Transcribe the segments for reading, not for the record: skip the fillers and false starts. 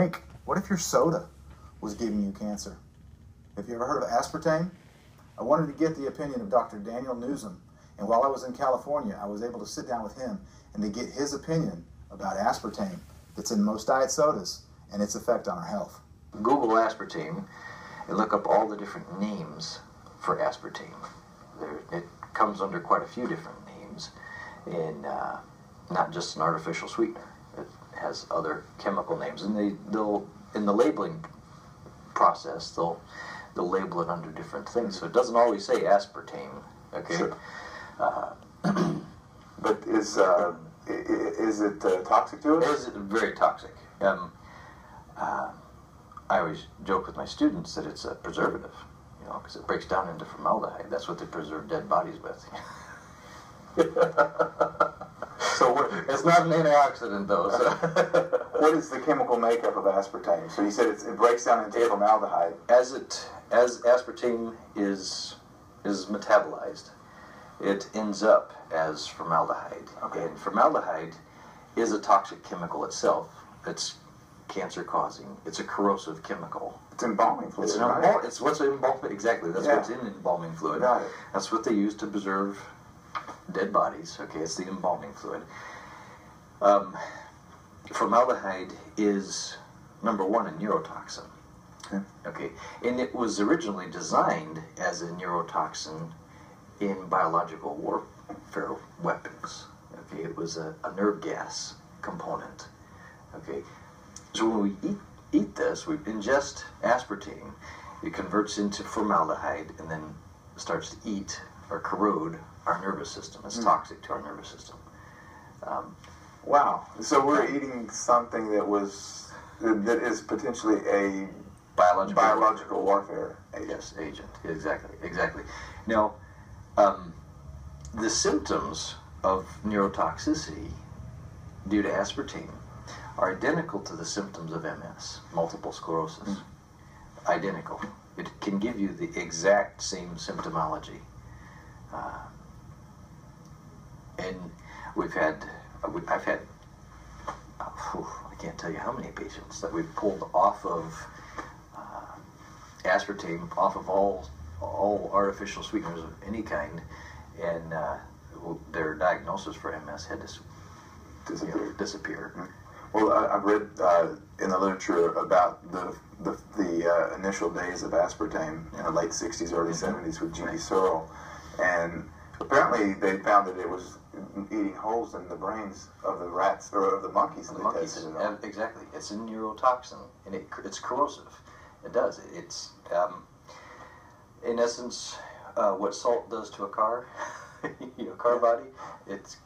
drink? What if your soda was giving you cancer? Have you ever heard of aspartame? I wanted to get the opinion of Dr. Daniel Newsom, and while I was in California, I was able to sit down with him and to get his opinion about aspartame that's in most diet sodas and its effect on our health. Google aspartame and look up all the different names for aspartame. It comes under quite a few different names, and not just an artificial sweetener. It has other chemical names, and they'll in the labeling process they'll label it under different things. So it doesn't always say aspartame. Okay. Sure. But is it toxic to us? It is very toxic. I always joke with my students that it's a preservative, because it breaks down into formaldehyde. That's what they preserve dead bodies with. So it's not an antioxidant, though. So. What is the chemical makeup of aspartame? So you said it breaks down into formaldehyde. As aspartame is metabolized, it ends up as formaldehyde. Okay. And formaldehyde is a toxic chemical itself. It's cancer-causing. It's a corrosive chemical. It's embalming fluid, right? It's what's in embalming. Exactly. That's what's in embalming fluid. Got it. That's what they use to preserve dead bodies. Okay, it's the embalming fluid. Formaldehyde is number one a neurotoxin. Okay, and it was originally designed as a neurotoxin in biological warfare weapons. Okay, it was a nerve gas component. Okay, so when we eat this, we ingest aspartame, it converts into formaldehyde and then starts to eat or corrode our nervous system. It's toxic to our nervous system. Wow. So we're eating something that is potentially a biological warfare agent. Yes, agent. Exactly. Now, the symptoms of neurotoxicity due to aspartame are identical to the symptoms of MS, multiple sclerosis. Identical. It can give you the exact same symptomology. And I've had, I can't tell you how many patients that we've pulled off of aspartame, off of all artificial sweeteners of any kind, and their diagnosis for MS had to disappear. Well, I've read in the literature about the initial days of aspartame in the late 60s, early 70s with G.B. Searle, and apparently they found that it was eating holes in the brains of the rats or of the monkeys. Exactly. It's a neurotoxin, and it's corrosive. It does. It's in essence what salt does to a car, car body. It's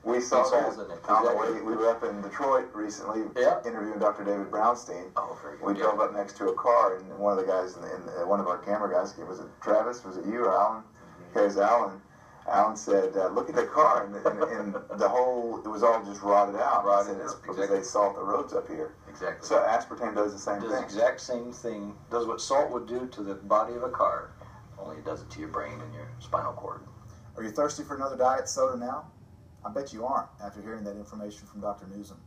we saw that in it. on the way. We were up in Detroit recently, interviewing Dr. David Brownstein. Oh, very good. We drove up next to a car, and one of the guys, one of our camera guys, was it Travis? Was it you or Alan? Okay, it was Alan. Alan said, "Look at the car," and the whole, it was all just rotted out. It's because they salt the roads up here. Exactly. So aspartame does the same thing. Does the exact same thing. Does what salt would do to the body of a car, only it does it to your brain and your spinal cord. Are you thirsty for another diet soda now? I bet you aren't after hearing that information from Dr. Newsom.